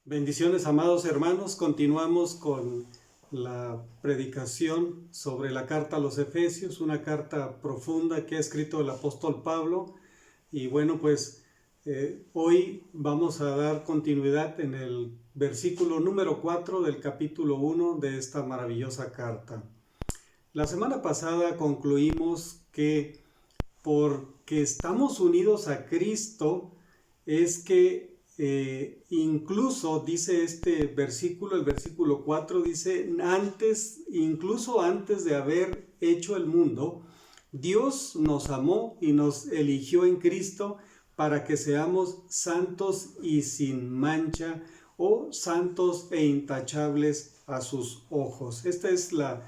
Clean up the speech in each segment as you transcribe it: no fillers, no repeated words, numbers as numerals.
Bendiciones, amados hermanos. Continuamos con la predicación sobre la carta a los Efesios, una carta profunda que ha escrito el apóstol Pablo. Y bueno, pues hoy vamos a dar continuidad en el versículo número 4 del capítulo 1 de esta maravillosa carta. La semana pasada concluimos que porque estamos unidos a Cristo es que incluso dice este versículo, el versículo 4 dice, incluso antes de haber hecho el mundo, Dios nos amó y nos eligió en Cristo para que seamos santos y sin mancha o santos e intachables a sus ojos. Esta es la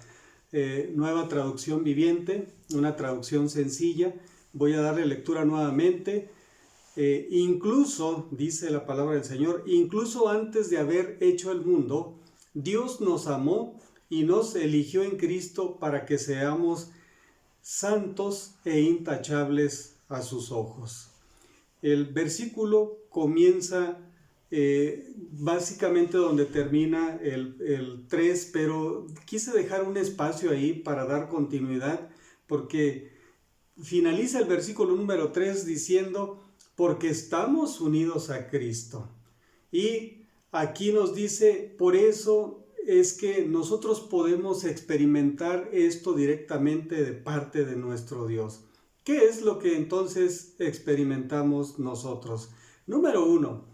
nueva traducción viviente, una traducción sencilla. Voy a darle lectura nuevamente. Incluso, dice la palabra del Señor, incluso antes de haber hecho el mundo, Dios nos amó y nos eligió en Cristo para que seamos santos e intachables a sus ojos. El versículo comienza básicamente donde termina el 3, pero quise dejar un espacio ahí para dar continuidad, porque finaliza el versículo número 3 diciendo, porque estamos unidos a Cristo. Y aquí nos dice, por eso es que nosotros podemos experimentar esto directamente de parte de nuestro Dios. ¿Qué es lo que entonces experimentamos nosotros? Número 1,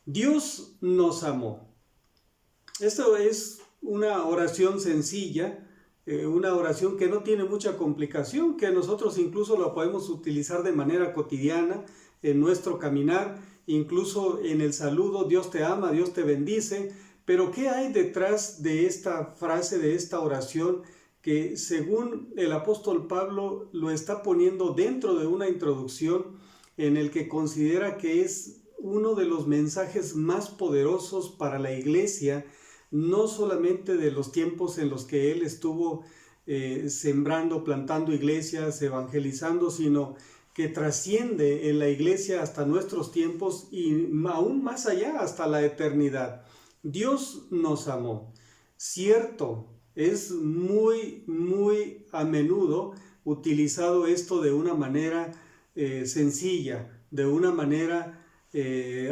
Dios nos amó. Esto es una oración sencilla, una oración que no tiene mucha complicación, que nosotros incluso la podemos utilizar de manera cotidiana en nuestro caminar, incluso en el saludo, Dios te ama, Dios te bendice. Pero ¿qué hay detrás de esta frase, de esta oración, que según el apóstol Pablo lo está poniendo dentro de una introducción en el que considera que es uno de los mensajes más poderosos para la iglesia, no solamente de los tiempos en los que él estuvo sembrando, plantando iglesias, evangelizando, sino que trasciende en la iglesia hasta nuestros tiempos y aún más allá, hasta la eternidad? Dios nos amó. Cierto, es muy a menudo utilizado esto de una manera sencilla, de una manera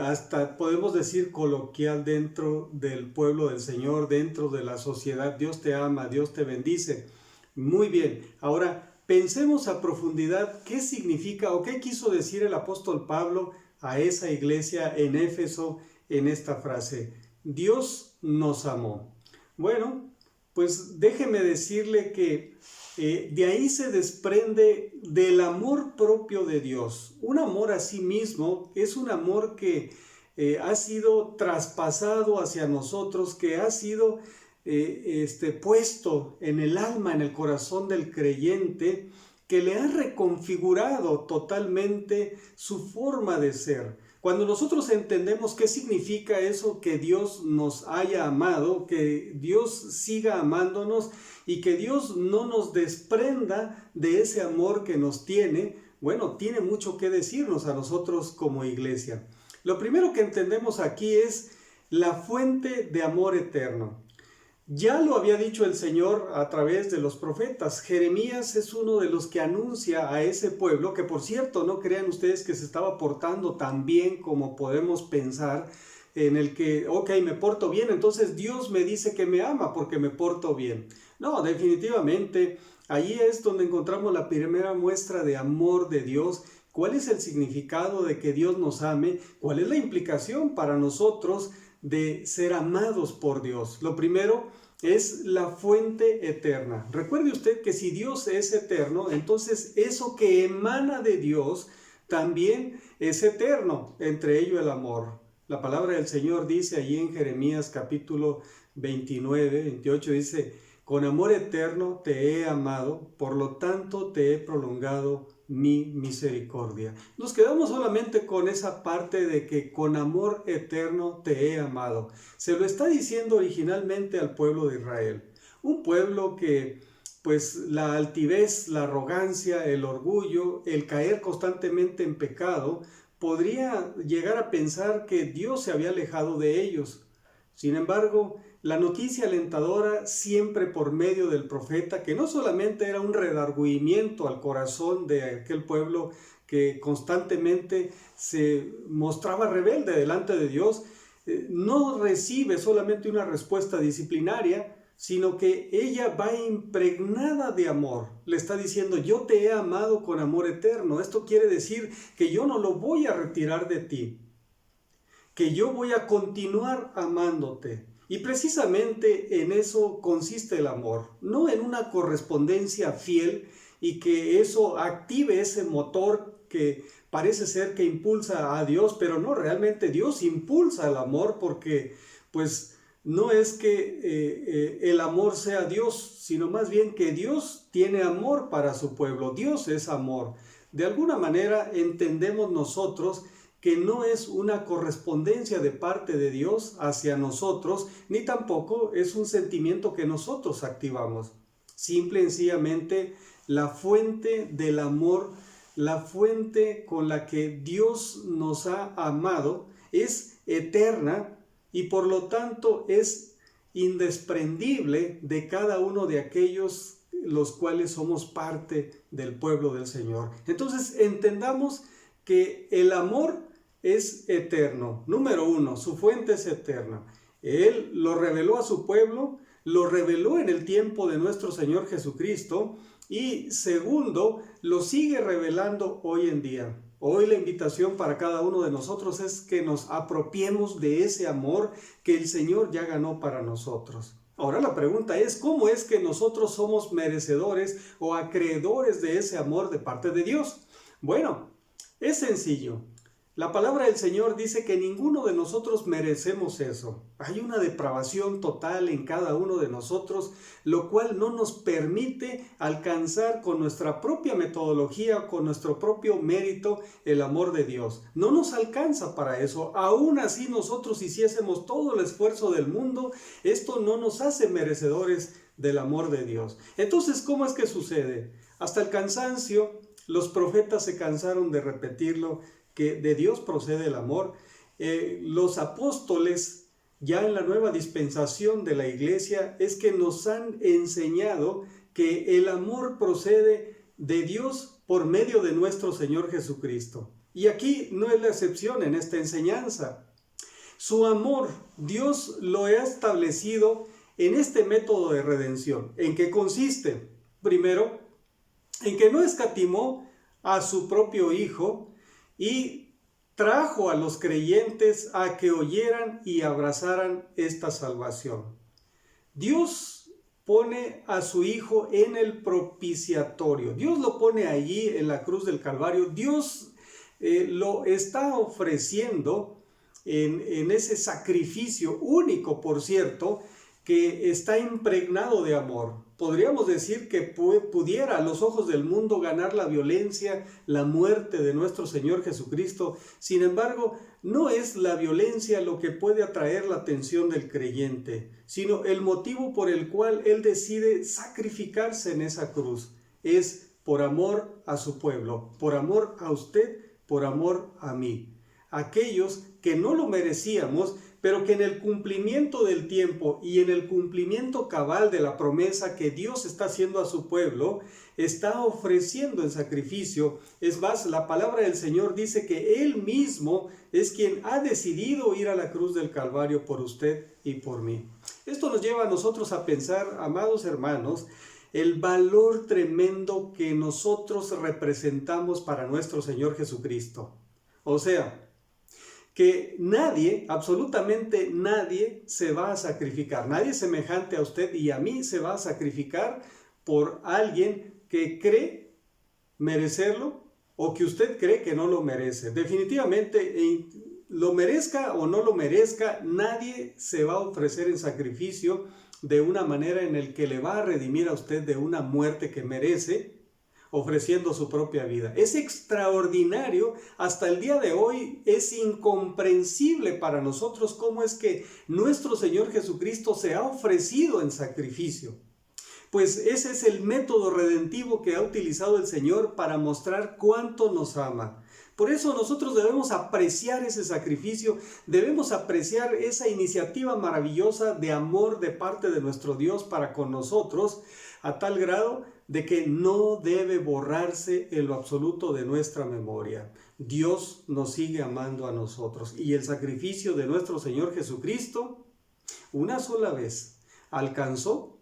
hasta podemos decir coloquial dentro del pueblo del Señor, dentro de la sociedad. Dios te ama, Dios te bendice. Muy bien, ahora pensemos a profundidad qué significa o qué quiso decir el apóstol Pablo a esa iglesia en Éfeso en esta frase. Dios nos amó. Bueno, pues déjeme decirle que de ahí se desprende del amor propio de Dios. Un amor a sí mismo es un amor que ha sido traspasado hacia nosotros, que ha sido puesto en el alma, en el corazón del creyente, que le ha reconfigurado totalmente su forma de ser. Cuando nosotros entendemos qué significa eso, que Dios nos haya amado, que Dios siga amándonos y que Dios no nos desprenda de ese amor que nos tiene, bueno, tiene mucho que decirnos a nosotros como iglesia. Lo primero que entendemos aquí es la fuente de amor eterno. Ya lo había dicho el Señor a través de los profetas. Jeremías es uno de los que anuncia a ese pueblo, que por cierto, no crean ustedes que se estaba portando tan bien como podemos pensar, en el que, ok, me porto bien, entonces Dios me dice que me ama porque me porto bien. No, definitivamente, ahí es donde encontramos la primera muestra de amor de Dios. ¿Cuál es el significado de que Dios nos ame? ¿Cuál es la implicación para nosotros de ser amados por Dios? Lo primero es la fuente eterna. Recuerde usted que si Dios es eterno, entonces eso que emana de Dios también es eterno, entre ello el amor. La palabra del Señor dice allí en Jeremías capítulo 28, dice, con amor eterno te he amado, por lo tanto te he prolongado mi misericordia. Nos quedamos solamente con esa parte de que con amor eterno te he amado. Se lo está diciendo originalmente al pueblo de Israel. Un pueblo que pues la altivez, la arrogancia, el orgullo, el caer constantemente en pecado, podría llegar a pensar que Dios se había alejado de ellos. Sin embargo, la noticia alentadora siempre por medio del profeta, que no solamente era un redargüimiento al corazón de aquel pueblo que constantemente se mostraba rebelde delante de Dios, no recibe solamente una respuesta disciplinaria, sino que ella va impregnada de amor. Le está diciendo, yo te he amado con amor eterno. Esto quiere decir que yo no lo voy a retirar de ti, que yo voy a continuar amándote. Y precisamente en eso consiste el amor, no en una correspondencia fiel y que eso active ese motor que parece ser que impulsa a Dios, pero no, realmente Dios impulsa el amor porque pues no es que el amor sea Dios, sino más bien que Dios tiene amor para su pueblo. Dios es amor. De alguna manera entendemos nosotros que no es una correspondencia de parte de Dios hacia nosotros, ni tampoco es un sentimiento que nosotros activamos. Simple y sencillamente la fuente del amor, la fuente con la que Dios nos ha amado es eterna y por lo tanto es indesprendible de cada uno de aquellos los cuales somos parte del pueblo del Señor. Entonces entendamos que el amor es eterno. Número uno, su fuente es eterna. Él lo reveló a su pueblo, lo reveló en el tiempo de nuestro Señor Jesucristo y segundo, lo sigue revelando hoy en día. Hoy la invitación para cada uno de nosotros es que nos apropiemos de ese amor que el Señor ya ganó para nosotros. Ahora la pregunta es, ¿cómo es que nosotros somos merecedores o acreedores de ese amor de parte de Dios? Bueno, es sencillo. La palabra del Señor dice que ninguno de nosotros merecemos eso. Hay una depravación total en cada uno de nosotros, lo cual no nos permite alcanzar con nuestra propia metodología, con nuestro propio mérito, el amor de Dios. No nos alcanza para eso. Aún así nosotros hiciésemos todo el esfuerzo del mundo, esto no nos hace merecedores del amor de Dios. Entonces, ¿cómo es que sucede? Hasta el cansancio, los profetas se cansaron de repetirlo, que de Dios procede el amor. Los apóstoles, ya en la nueva dispensación de la iglesia, es que nos han enseñado que el amor procede de Dios por medio de nuestro Señor Jesucristo. Y aquí no es la excepción en esta enseñanza. Su amor, Dios lo ha establecido en este método de redención. ¿En qué consiste? Primero, en que no escatimó a su propio Hijo, y trajo a los creyentes a que oyeran y abrazaran esta salvación. Dios pone a su Hijo en el propiciatorio. Dios lo pone allí en la cruz del Calvario. Dios lo está ofreciendo en ese sacrificio único, por cierto, que está impregnado de amor. Podríamos decir que pudiera a los ojos del mundo ganar la violencia, la muerte de nuestro Señor Jesucristo. Sin embargo, no es la violencia lo que puede atraer la atención del creyente, sino el motivo por el cual Él decide sacrificarse en esa cruz. Es por amor a su pueblo, por amor a usted, por amor a mí. Aquellos que no lo merecíamos, pero que en el cumplimiento del tiempo y en el cumplimiento cabal de la promesa que Dios está haciendo a su pueblo, está ofreciendo en sacrificio. Es más, la palabra del Señor dice que Él mismo es quien ha decidido ir a la cruz del Calvario por usted y por mí. Esto nos lleva a nosotros a pensar, amados hermanos, el valor tremendo que nosotros representamos para nuestro Señor Jesucristo. O sea, que nadie, absolutamente nadie, se va a sacrificar. Nadie semejante a usted y a mí se va a sacrificar por alguien que cree merecerlo o que usted cree que no lo merece. Definitivamente, lo merezca o no lo merezca, nadie se va a ofrecer en sacrificio de una manera en la que le va a redimir a usted de una muerte que merece, ofreciendo su propia vida. Es extraordinario, hasta el día de hoy es incomprensible para nosotros cómo es que nuestro Señor Jesucristo se ha ofrecido en sacrificio. Pues ese es el método redentivo que ha utilizado el Señor para mostrar cuánto nos ama. Por eso nosotros debemos apreciar ese sacrificio, debemos apreciar esa iniciativa maravillosa de amor de parte de nuestro Dios para con nosotros, a tal grado de que no debe borrarse en lo absoluto de nuestra memoria. Dios nos sigue amando a nosotros y el sacrificio de nuestro Señor Jesucristo, una sola vez, alcanzó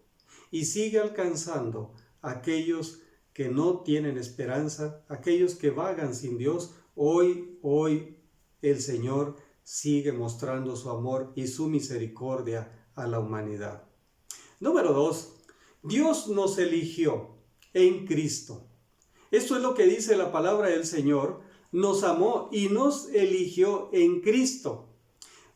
y sigue alcanzando a aquellos que no tienen esperanza, aquellos que vagan sin Dios. Hoy el Señor sigue mostrando su amor y su misericordia a la humanidad. Número 2. Dios nos eligió en Cristo. Esto es lo que dice la palabra del Señor. Nos amó y nos eligió en Cristo.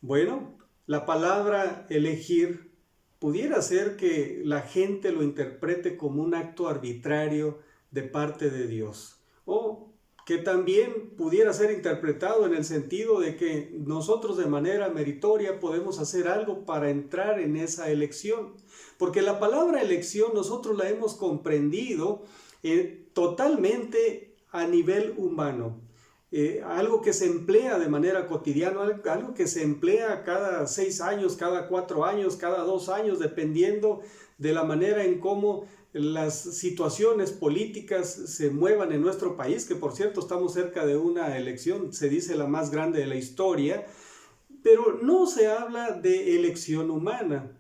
Bueno, la palabra elegir pudiera ser que la gente lo interprete como un acto arbitrario de parte de Dios, o que también pudiera ser interpretado en el sentido de que nosotros de manera meritoria podemos hacer algo para entrar en esa elección, porque la palabra elección nosotros la hemos comprendido totalmente a nivel humano. Algo que se emplea de manera cotidiana, algo que se emplea cada 6 años, cada 4 años, cada 2 años, dependiendo de la manera en cómo las situaciones políticas se muevan en nuestro país, que por cierto estamos cerca de una elección, se dice la más grande de la historia, pero no se habla de elección humana.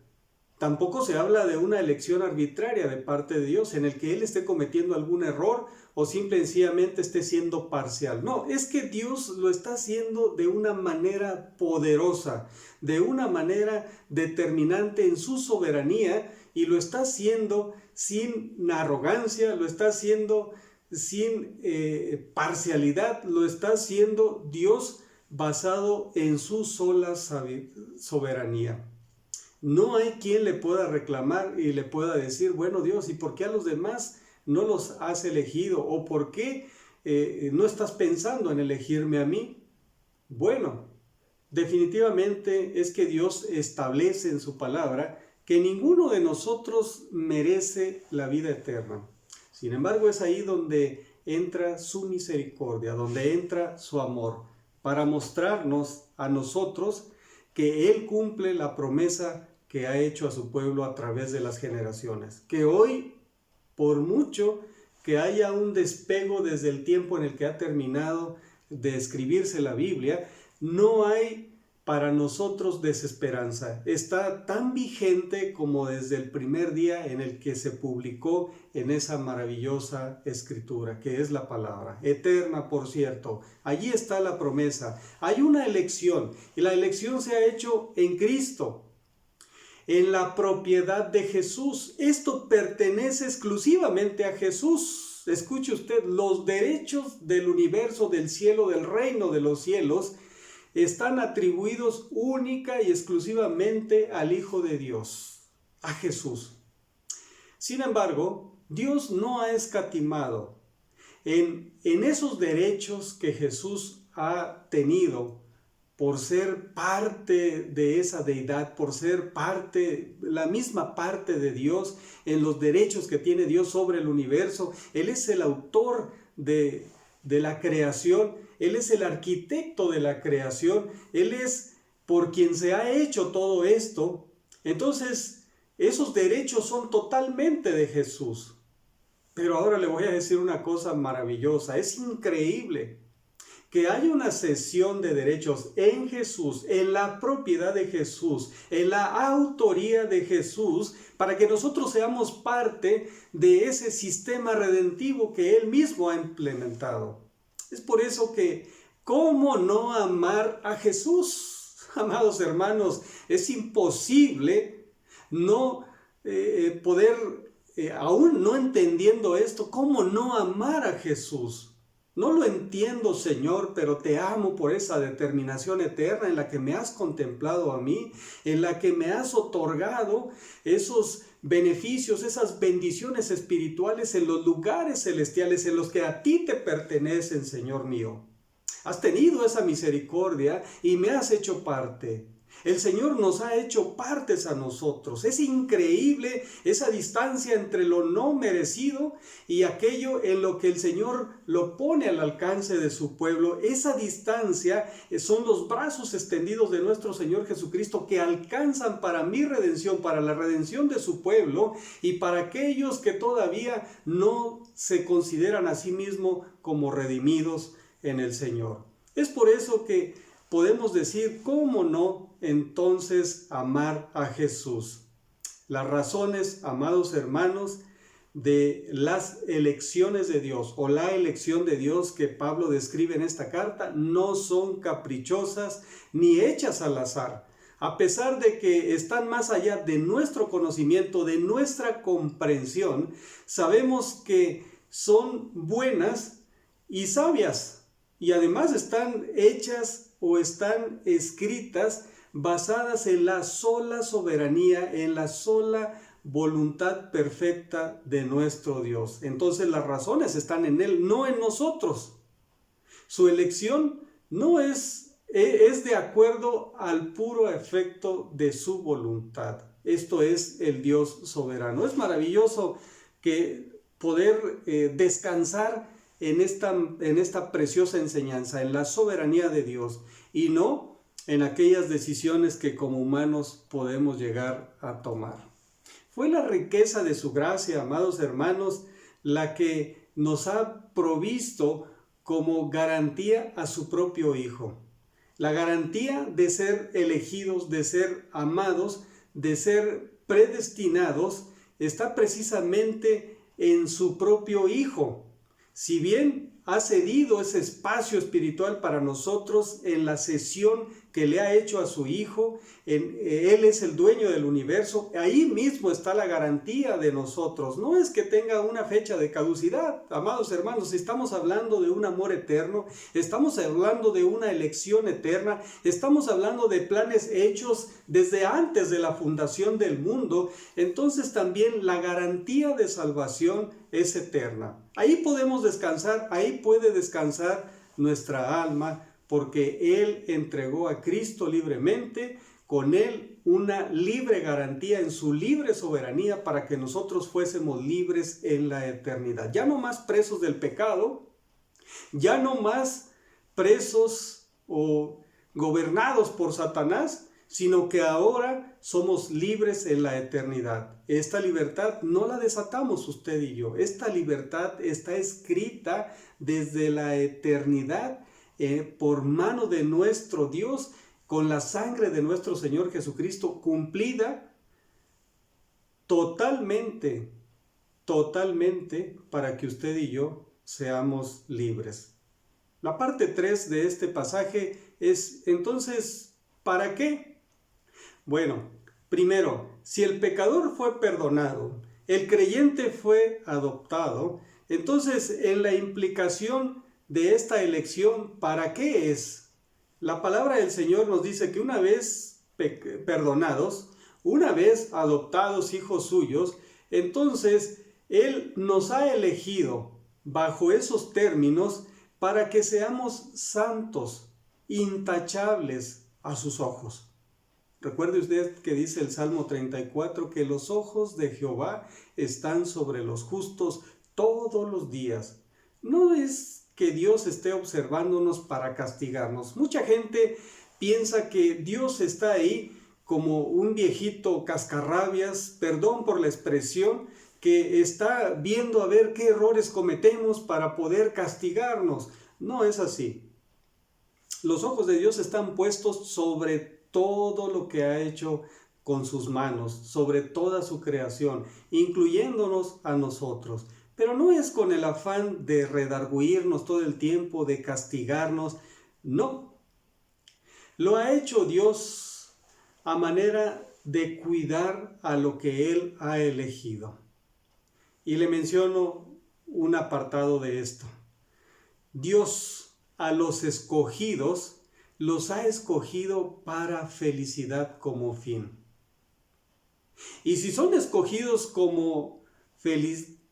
Tampoco se habla de una elección arbitraria de parte de Dios en el que Él esté cometiendo algún error o simple y sencillamente esté siendo parcial. No, es que Dios lo está haciendo de una manera poderosa, de una manera determinante en su soberanía, y lo está haciendo sin arrogancia, lo está haciendo sin parcialidad, lo está haciendo Dios basado en su sola soberanía. No hay quien le pueda reclamar y le pueda decir, bueno Dios, ¿y por qué a los demás no los has elegido? ¿O por qué no estás pensando en elegirme a mí? Bueno, definitivamente es que Dios establece en su palabra que ninguno de nosotros merece la vida eterna. Sin embargo, es ahí donde entra su misericordia, donde entra su amor, para mostrarnos a nosotros que Él cumple la promesa que ha hecho a su pueblo a través de las generaciones. Que hoy, por mucho que haya un despego desde el tiempo en el que ha terminado de escribirse la Biblia, no hay para nosotros desesperanza. Está tan vigente como desde el primer día en el que se publicó en esa maravillosa escritura, que es la palabra, eterna por cierto. Allí está la promesa. Hay una elección y la elección se ha hecho en Cristo, en la propiedad de Jesús. Esto pertenece exclusivamente a Jesús. Escuche usted, los derechos del universo, del cielo, del reino de los cielos, están atribuidos única y exclusivamente al Hijo de Dios, a Jesús. Sin embargo, Dios no ha escatimado en esos derechos que Jesús ha tenido por ser parte de esa deidad, por ser parte, la misma parte de Dios, en los derechos que tiene Dios sobre el universo. Él es el autor de la creación. Él es el arquitecto de la creación, Él es por quien se ha hecho todo esto. Entonces, esos derechos son totalmente de Jesús. Pero ahora le voy a decir una cosa maravillosa, es increíble que haya una cesión de derechos en Jesús, en la propiedad de Jesús, en la autoría de Jesús, para que nosotros seamos parte de ese sistema redentivo que Él mismo ha implementado. Es por eso que, ¿cómo no amar a Jesús? Amados hermanos, es imposible no poder, aún no entendiendo esto, ¿cómo no amar a Jesús? No lo entiendo, Señor, pero te amo por esa determinación eterna en la que me has contemplado a mí, en la que me has otorgado esos beneficios, esas bendiciones espirituales en los lugares celestiales en los que a ti te pertenecen, Señor mío. Has tenido esa misericordia y me has hecho parte. El Señor nos ha hecho partes a nosotros. Es increíble esa distancia entre lo no merecido y aquello en lo que el Señor lo pone al alcance de su pueblo. Esa distancia son los brazos extendidos de nuestro Señor Jesucristo que alcanzan para mi redención, para la redención de su pueblo y para aquellos que todavía no se consideran a sí mismos como redimidos en el Señor. Es por eso que podemos decir, ¿cómo no entonces amar a Jesús? Las razones, amados hermanos, de las elecciones de Dios o la elección de Dios que Pablo describe en esta carta no son caprichosas ni hechas al azar. A pesar de que están más allá de nuestro conocimiento, de nuestra comprensión, sabemos que son buenas y sabias y además están hechas o están escritas basadas en la sola soberanía, en la sola voluntad perfecta de nuestro Dios. Entonces las razones están en Él, no en nosotros. Su elección no es de acuerdo al puro efecto de su voluntad. Esto es el Dios soberano. Es maravilloso que poder descansar en esta preciosa enseñanza, en la soberanía de Dios y no en aquellas decisiones que como humanos podemos llegar a tomar. Fue la riqueza de su gracia, amados hermanos, la que nos ha provisto como garantía a su propio Hijo. La garantía de ser elegidos, de ser amados, de ser predestinados, está precisamente en su propio Hijo. Si bien ha cedido ese espacio espiritual para nosotros en la cesión que le ha hecho a su Hijo, Él es el dueño del universo, ahí mismo está la garantía de nosotros. No es que tenga una fecha de caducidad, amados hermanos, estamos hablando de un amor eterno, estamos hablando de una elección eterna, estamos hablando de planes hechos desde antes de la fundación del mundo. Entonces también la garantía de salvación es eterna. Ahí podemos descansar, ahí puede descansar nuestra alma, porque Él entregó a Cristo libremente, con Él una libre garantía en su libre soberanía para que nosotros fuésemos libres en la eternidad. Ya no más presos del pecado, ya no más presos o gobernados por Satanás, sino que ahora somos libres en la eternidad. Esta libertad no la desatamos usted y yo. Esta libertad está escrita desde la eternidad por mano de nuestro Dios, con la sangre de nuestro Señor Jesucristo, cumplida totalmente para que usted y yo seamos libres. La parte 3 de este pasaje es, entonces, ¿para qué? Bueno, primero, si el pecador fue perdonado, el creyente fue adoptado, entonces en la implicación de esta elección, ¿para qué es? La palabra del Señor nos dice que una vez perdonados, una vez adoptados hijos suyos, entonces Él nos ha elegido bajo esos términos para que seamos santos, intachables a sus ojos. Recuerde usted que dice el Salmo 34 que los ojos de Jehová están sobre los justos todos los días. No es que Dios esté observándonos para castigarnos. Mucha gente piensa que Dios está ahí como un viejito cascarrabias, perdón por la expresión, que está viendo a ver qué errores cometemos para poder castigarnos. No es así. Los ojos de Dios están puestos sobre todo lo que ha hecho con sus manos, sobre toda su creación, incluyéndonos a nosotros. Pero no es con el afán de redarguirnos todo el tiempo, de castigarnos, no. Lo ha hecho Dios a manera de cuidar a lo que Él ha elegido. Y le menciono un apartado de esto. Dios a los escogidos los ha escogido para felicidad como fin. Y si son escogidos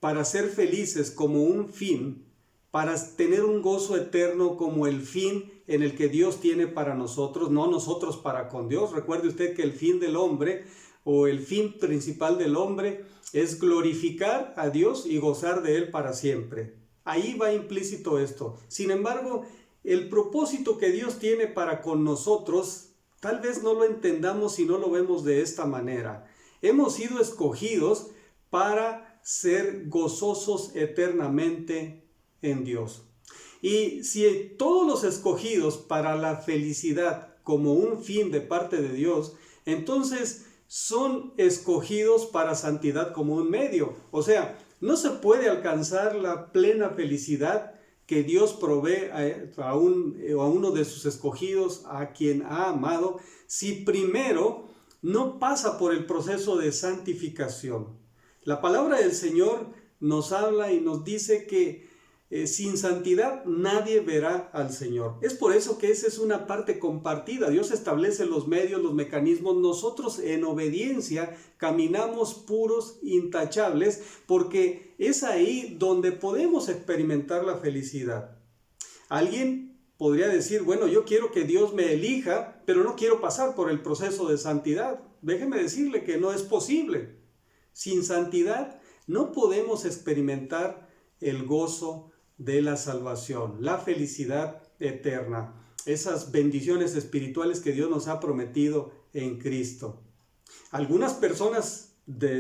para ser felices como un fin, para tener un gozo eterno como el fin en el que Dios tiene para nosotros, no nosotros para con Dios. Recuerde usted que el fin del hombre o el fin principal del hombre es glorificar a Dios y gozar de Él para siempre. Ahí va implícito esto. Sin embargo, el propósito que Dios tiene para con nosotros, tal vez no lo entendamos si no lo vemos de esta manera. Hemos sido escogidos para ser gozosos eternamente en Dios. Y si todos los escogidos para la felicidad como un fin de parte de Dios, entonces son escogidos para santidad como un medio. O sea, no se puede alcanzar la plena felicidad que Dios provee a uno de sus escogidos, a quien ha amado, si primero no pasa por el proceso de santificación. La palabra del Señor nos habla y nos dice que sin santidad nadie verá al Señor. Es por eso que esa es una parte compartida. Dios establece los medios, los mecanismos. Nosotros en obediencia caminamos puros, intachables, porque es ahí donde podemos experimentar la felicidad. Alguien podría decir, bueno, yo quiero que Dios me elija, pero no quiero pasar por el proceso de santidad. Déjeme decirle que no es posible. Sin santidad no podemos experimentar el gozo de la salvación, la felicidad eterna, esas bendiciones espirituales que Dios nos ha prometido en Cristo. Algunas personas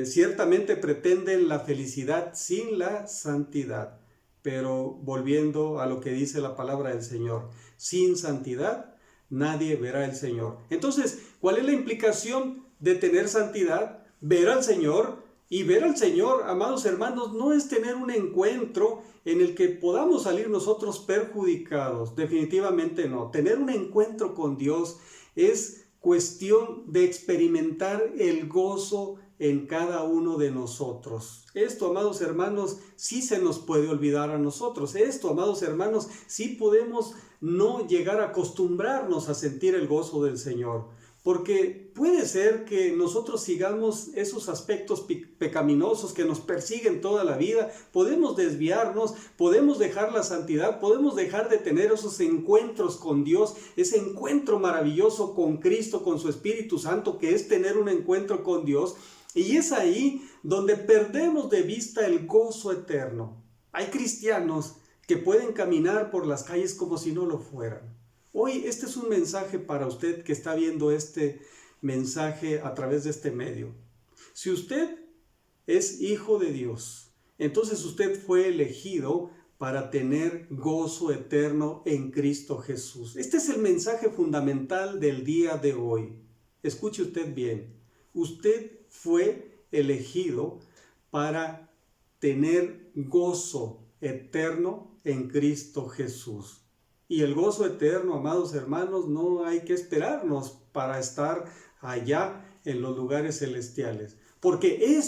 ciertamente pretenden la felicidad sin la santidad, pero volviendo a lo que dice la palabra del Señor, sin santidad nadie verá al Señor. Entonces, ¿cuál es la implicación de tener santidad? Ver al Señor. Y ver al Señor, amados hermanos, no es tener un encuentro en el que podamos salir nosotros perjudicados. Definitivamente no. Tener un encuentro con Dios es cuestión de experimentar el gozo en cada uno de nosotros. Esto, amados hermanos, sí se nos puede olvidar a nosotros. Esto, amados hermanos, sí podemos no llegar a acostumbrarnos a sentir el gozo del Señor. Porque puede ser que nosotros sigamos esos aspectos pecaminosos que nos persiguen toda la vida, podemos desviarnos, podemos dejar la santidad, podemos dejar de tener esos encuentros con Dios, ese encuentro maravilloso con Cristo, con su Espíritu Santo, que es tener un encuentro con Dios, y es ahí donde perdemos de vista el gozo eterno. Hay cristianos que pueden caminar por las calles como si no lo fueran. Hoy este es un mensaje para usted que está viendo este mensaje a través de este medio. Si usted es hijo de Dios, entonces usted fue elegido para tener gozo eterno en Cristo Jesús. Este es el mensaje fundamental del día de hoy. Escuche usted bien. Usted fue elegido para tener gozo eterno en Cristo Jesús. Y el gozo eterno, amados hermanos, no hay que esperarnos para estar allá en los lugares celestiales. Porque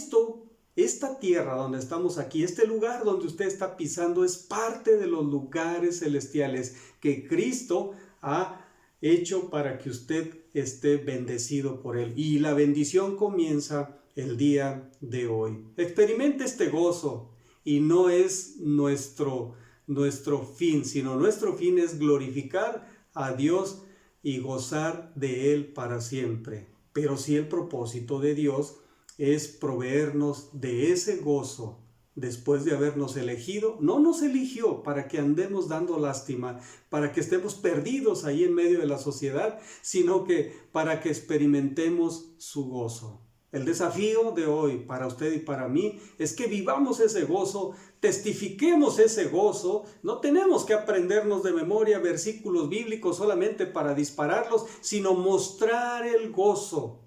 esta tierra donde estamos aquí, este lugar donde usted está pisando, es parte de los lugares celestiales que Cristo ha hecho para que usted esté bendecido por Él. Y la bendición comienza el día de hoy. Experimente este gozo y no es nuestro fin, sino nuestro fin es glorificar a Dios y gozar de Él para siempre. Pero si el propósito de Dios es proveernos de ese gozo después de habernos elegido, no nos eligió para que andemos dando lástima, para que estemos perdidos ahí en medio de la sociedad, sino que para que experimentemos su gozo. El desafío de hoy para usted y para mí es que vivamos ese gozo, testifiquemos ese gozo. No tenemos que aprendernos de memoria versículos bíblicos solamente para dispararlos, sino mostrar el gozo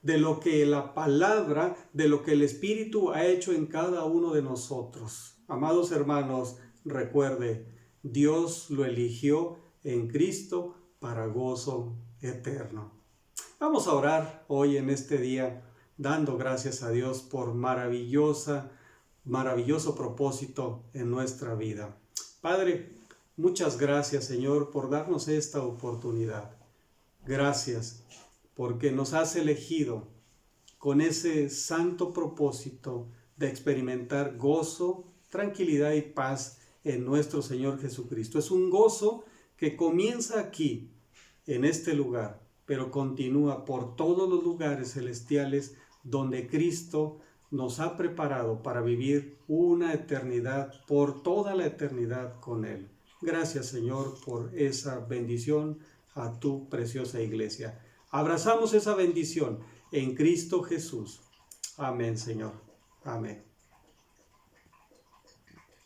de lo que la palabra, de lo que el Espíritu ha hecho en cada uno de nosotros. Amados hermanos, recuerde, Dios lo eligió en Cristo para gozo eterno. Vamos a orar hoy en este día, dando gracias a Dios por maravilloso propósito en nuestra vida. Padre, muchas gracias, Señor, por darnos esta oportunidad. Gracias, porque nos has elegido con ese santo propósito de experimentar gozo, tranquilidad y paz en nuestro Señor Jesucristo. Es un gozo que comienza aquí, en este lugar, pero continúa por todos los lugares celestiales donde Cristo nos ha preparado para vivir una eternidad, por toda la eternidad con Él. Gracias, Señor, por esa bendición a tu preciosa iglesia. Abrazamos esa bendición en Cristo Jesús. Amén, Señor. Amén.